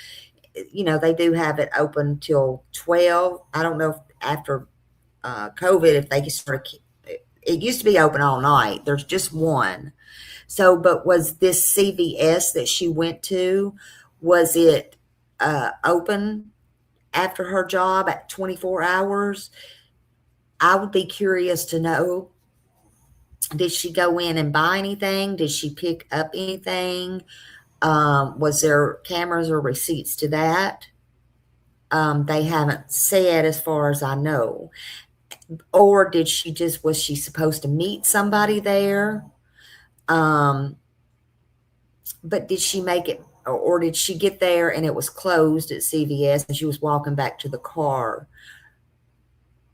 They do have it open till 12. I don't know if after COVID, if they started, it used to be open all night. There's just one. So, but was this CVS that she went to, was it open after her job at 24 hours? I would be curious to know, did she go in and buy anything? Did she pick up anything? Was there cameras or receipts to that? They haven't said as far as I know. Or was she supposed to meet somebody there? But did she make it, or did she get there and it was closed at CVS and she was walking back to the car?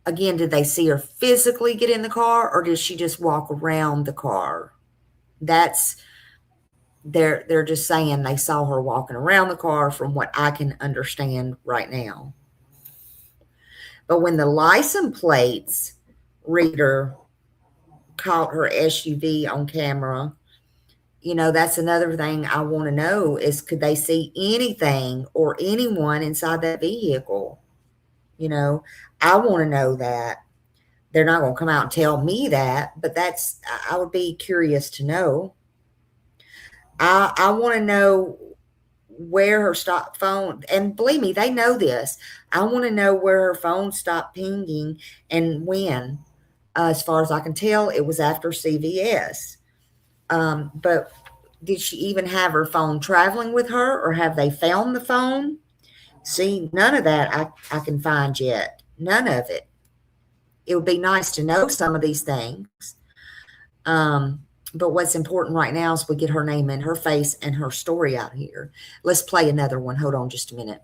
Again, did they see her physically get in the car, or did she just walk around the car? They're just saying they saw her walking around the car from what I can understand right now. But when the license plates reader caught her SUV on camera, that's another thing I want to know is, could they see anything or anyone inside that vehicle? I want to know that. They're not going to come out and tell me that, but I would be curious to know. I want to know where her phone, and believe me, they know this. I want to know where her phone stopped pinging and when. As far as I can tell, it was after CVS. But did she even have her phone traveling with her, or have they found the phone? See, none of that I can find yet. None of it. It would be nice to know some of these things. But what's important right now is we get her name and her face and her story out here. Let's play another one. Hold on just a minute.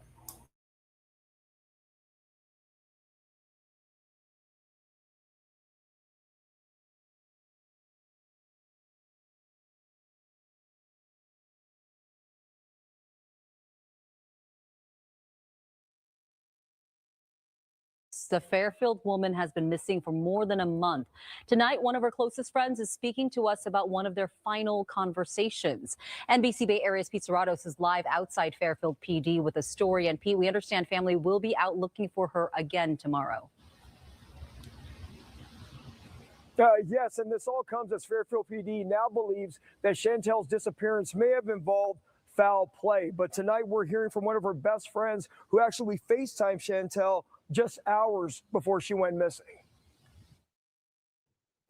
The Fairfield woman has been missing for more than a month. Tonight, one of her closest friends is speaking to us about one of their final conversations. NBC Bay Area's Pete Serratos is live outside Fairfield PD with a story. And Pete, we understand family will be out looking for her again tomorrow. Yes, and this all comes as Fairfield PD now believes that Chantel's disappearance may have involved foul play. But tonight we're hearing from one of her best friends who actually FaceTimed Chantel just hours before she went missing.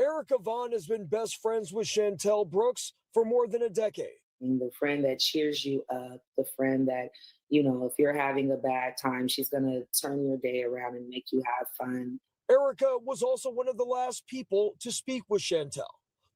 Erica Vaughn has been best friends with Chantel Brooks for more than a decade. The friend that cheers you up, the friend that, if you're having a bad time, she's going to turn your day around and make you have fun. Erica was also one of the last people to speak with Chantel.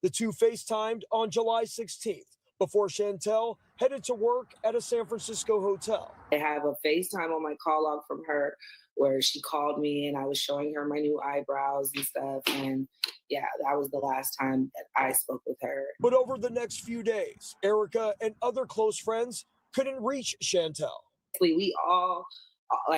The two FaceTimed on July 16th before Chantel headed to work at a San Francisco hotel. I have a FaceTime on my call log from her where she called me and I was showing her my new eyebrows and stuff. And yeah, that was the last time that I spoke with her. But over the next few days, Erica and other close friends couldn't reach Chantel. We all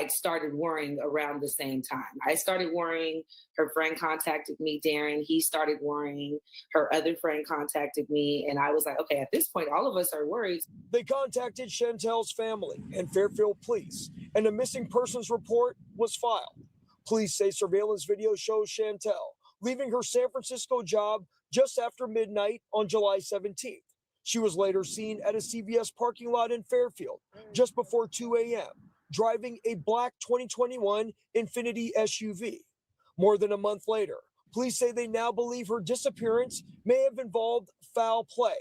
started worrying around the same time. I started worrying. Her friend contacted me, Darren. He started worrying. Her other friend contacted me. And I was like, okay, at this point, all of us are worried. They contacted Chantel's family and Fairfield police, and a missing persons report was filed. Police say surveillance video shows Chantel leaving her San Francisco job just after midnight on July 17th. She was later seen at a CVS parking lot in Fairfield just before 2 a.m. driving a black 2021 Infiniti SUV. More than a month later, police say they now believe her disappearance may have involved foul play.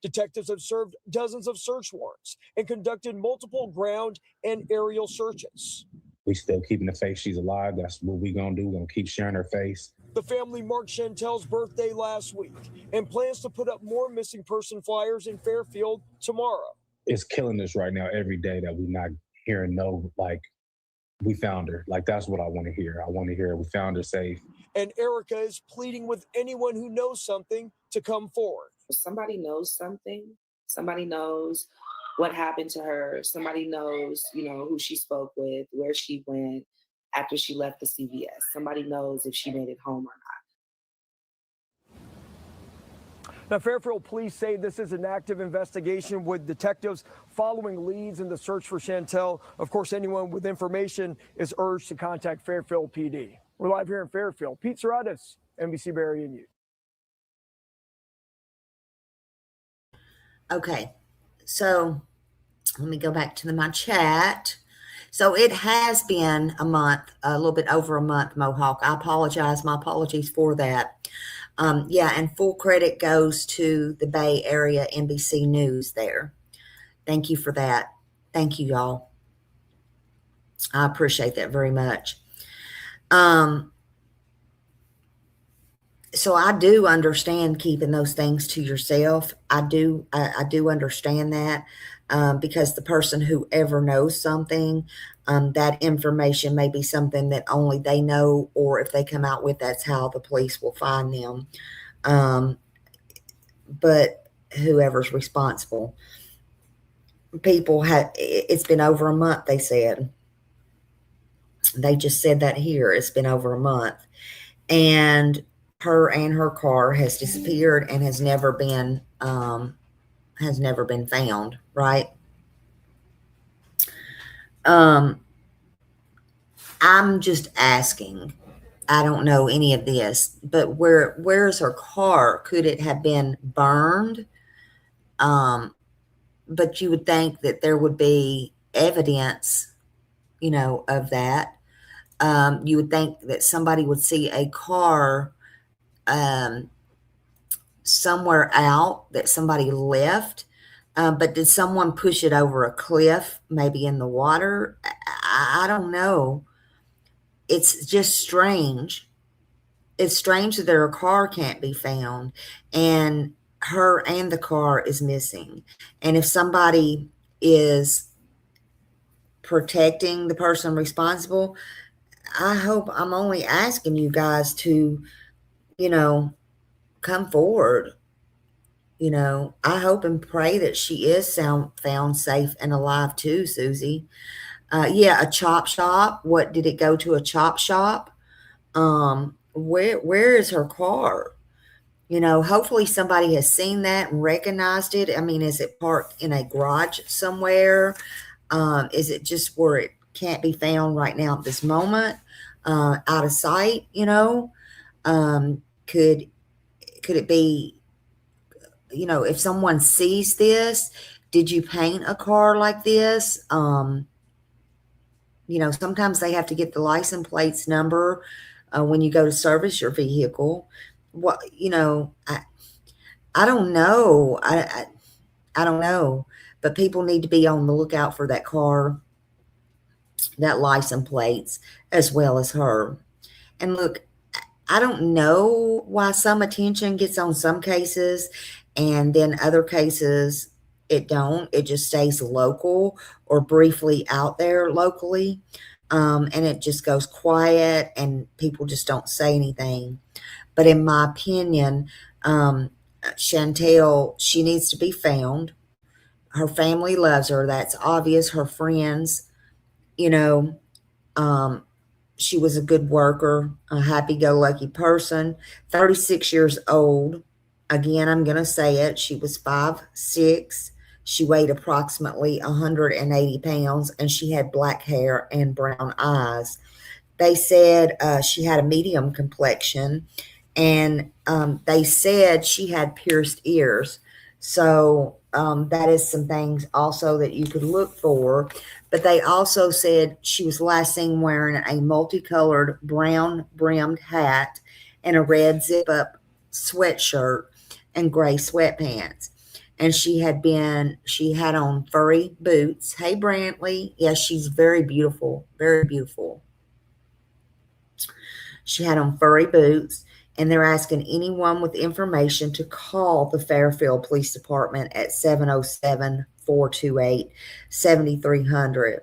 Detectives have served dozens of search warrants and conducted multiple ground and aerial searches. We still keeping the faith she's alive. That's what we're going to do. We're going to keep sharing her face. The family marked Chantel's birthday last week and plans to put up more missing person flyers in Fairfield tomorrow. It's killing us right now every day that we're not hearing we found her. That's what I want to hear. I want to hear we found her safe. And Erica is pleading with anyone who knows something to come forward. If somebody knows something, somebody knows what happened to her, somebody knows, who she spoke with, where she went after she left the CVS. Somebody knows if she made it home or not. Now, Fairfield police say this is an active investigation with detectives following leads in the search for Chantel. Of course, anyone with information is urged to contact Fairfield PD. We're live here in Fairfield. Pete Serratos, NBC Bay Area News. Okay, so let me go back to my chat. So it has been a month, a little bit over a month, Mohawk. I apologize. My apologies for that. Yeah, and full credit goes to the Bay Area NBC News there. Thank you for that. Thank you, y'all. I appreciate that very much. So I do understand keeping those things to yourself. I do understand that, because the person who ever knows something, that information may be something that only they know, or if they come out with, that's how the police will find them. But whoever's responsible, it's been over a month, they said. They just said that here. It's been over a month. And her car has disappeared and has never been found, right? I'm just asking. I don't know any of this, but where's her car? Could it have been burned? But you would think that there would be evidence, of that. You would think that somebody would see a car somewhere out that somebody left. But did someone push it over a cliff, maybe in the water? I don't know. It's just strange. It's strange that their car can't be found, and her and the car is missing. And if somebody is protecting the person responsible, I'm only asking you guys to, come forward. I hope and pray that she is found safe and alive too, Susie. Yeah, a chop shop. What, did it go to a chop shop? Where is her car? Hopefully somebody has seen that and recognized it. I mean, is it parked in a garage somewhere? Is it just where it can't be found right now at this moment, out of sight? Could it be, if someone sees this, did you paint a car like this? Sometimes they have to get the license plates number when you go to service your vehicle. What, I don't know. I don't know, but people need to be on the lookout for that car, that license plates, as well as her. And look, I don't know why some attention gets on some cases and then other cases it don't. It just stays local or briefly out there locally. And it just goes quiet and people just don't say anything. But in my opinion, Chantel, she needs to be found. Her family loves her. That's obvious. Her friends, she was a good worker, a happy-go-lucky person, 36 years old. Again, I'm going to say it. She was 5'6". She weighed approximately 180 pounds, and she had black hair and brown eyes. They said she had a medium complexion, and they said she had pierced ears. So that is some things also that you could look for. But they also said she was last seen wearing a multicolored brown brimmed hat and a red zip-up sweatshirt and gray sweatpants. And she had on furry boots. Hey, Brantley. Yes, she's very beautiful, very beautiful. She had on furry boots, and they're asking anyone with information to call the Fairfield Police Department at 707-428-7300.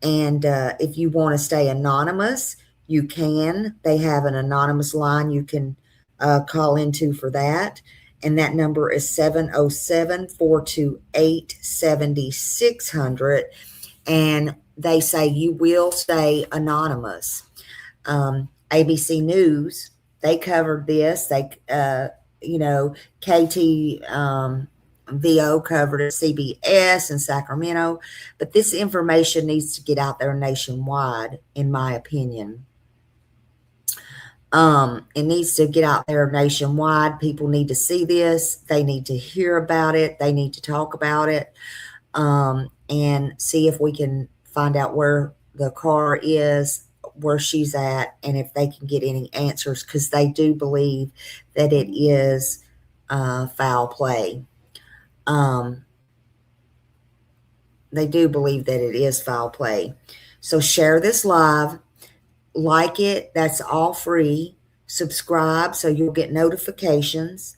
And if you want to stay anonymous, you can. They have an anonymous line you can call into for that. And that number is 707-428-7600. And they say you will stay anonymous. ABC News, they covered this. VO covered it, CBS in Sacramento. But this information needs to get out there nationwide, in my opinion. It needs to get out there nationwide. People need to see this. They need to hear about it. They need to talk about it, and see if we can find out where the car is, where she's at, and if they can get any answers, because they do believe that it is foul play. They do believe that it is foul play. So share this live, like it. That's all free. subscribe so you'll get notifications.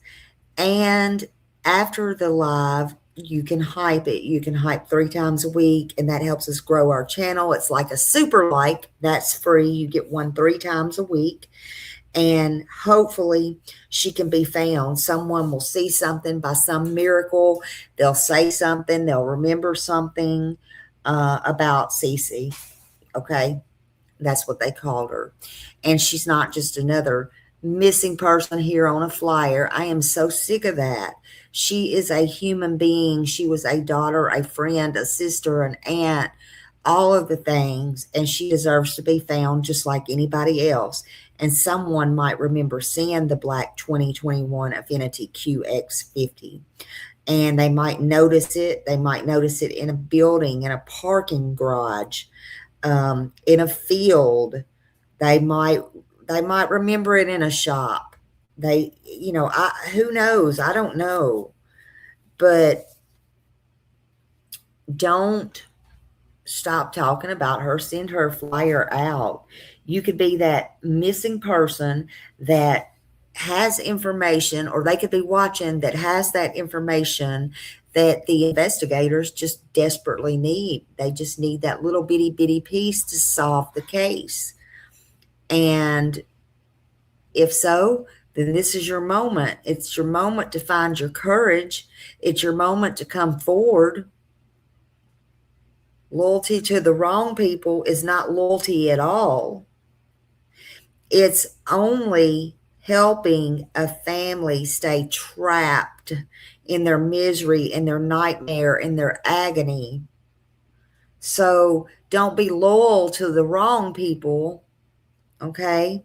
And after the live, you can hype it. You can hype 3 times a week, and that helps us grow our channel. It's like a super like. That's free. You get one 3 times a week. And hopefully she can be found. Someone will see something by some miracle. They'll say something. They'll remember something about CiCi. Okay? That's what they called her. And she's not just another missing person here on a flyer. I am so sick of that. She is a human being. She was a daughter, a friend, a sister, an aunt, all of the things. And she deserves to be found just like anybody else. And someone might remember seeing the black 2021 Infiniti QX50. And they might notice it. They might notice it in a building, in a parking garage, in a field. They might remember it in a shop. Who knows? I don't know. But don't stop talking about her. Send her flyer out. You could be that missing person that has information, or they could be watching that has that information that the investigators just desperately need. They just need that little bitty piece to solve the case. And if so, then this is your moment. It's your moment to find your courage. It's your moment to come forward. Loyalty to the wrong people is not loyalty at all. It's only helping a family stay trapped in their misery, in their nightmare, in their agony. So don't be loyal to the wrong people, okay?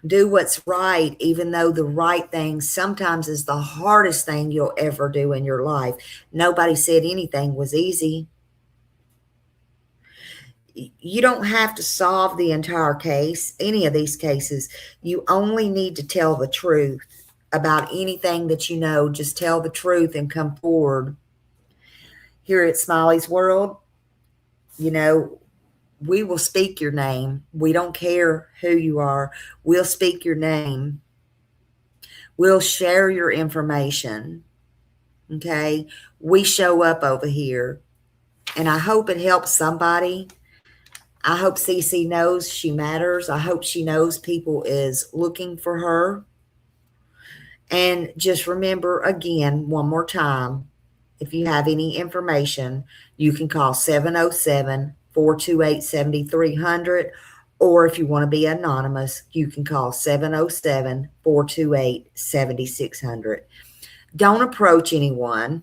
Do what's right, even though the right thing sometimes is the hardest thing you'll ever do in your life. Nobody said anything was easy. You don't have to solve the entire case, any of these cases. You only need to tell the truth about anything that you know. Just tell the truth and come forward. Here at Smiley's World, we will speak your name. We don't care who you are. We'll speak your name. We'll share your information. Okay? We show up over here. And I hope it helps somebody. I hope CiCi knows she matters. I hope she knows people is looking for her. And just remember, again, one more time, if you have any information, you can call 707-428-7300. Or if you want to be anonymous, you can call 707-428-7600. Don't approach anyone.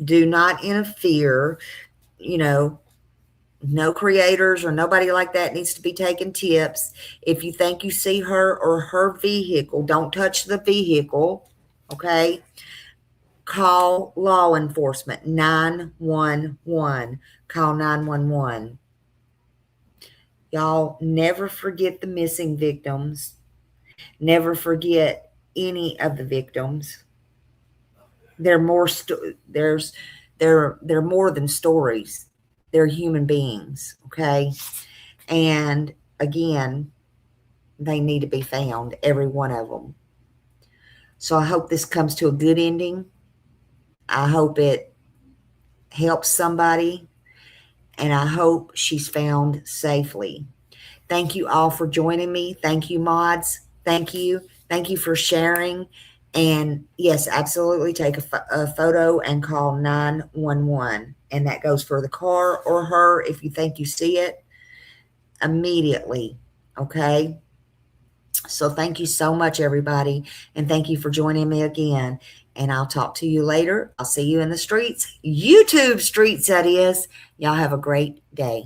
Do not interfere. No creators or nobody like that needs to be taking tips. If you think you see her or her vehicle, don't touch the vehicle, okay? Call law enforcement, 911. Call 911. Y'all never forget the missing victims. Never forget any of the victims. They're more they're more than stories. They're human beings, okay? And again, they need to be found, every one of them. So I hope this comes to a good ending. I hope it helps somebody, and I hope she's found safely. Thank you all for joining me. Thank you, mods. Thank you. Thank you for sharing. And yes, absolutely take a photo and call 911. And that goes for the car or her if you think you see it immediately. Okay? So thank you so much, everybody. And thank you for joining me again. And I'll talk to you later. I'll see you in the streets. YouTube streets, that is. Y'all have a great day.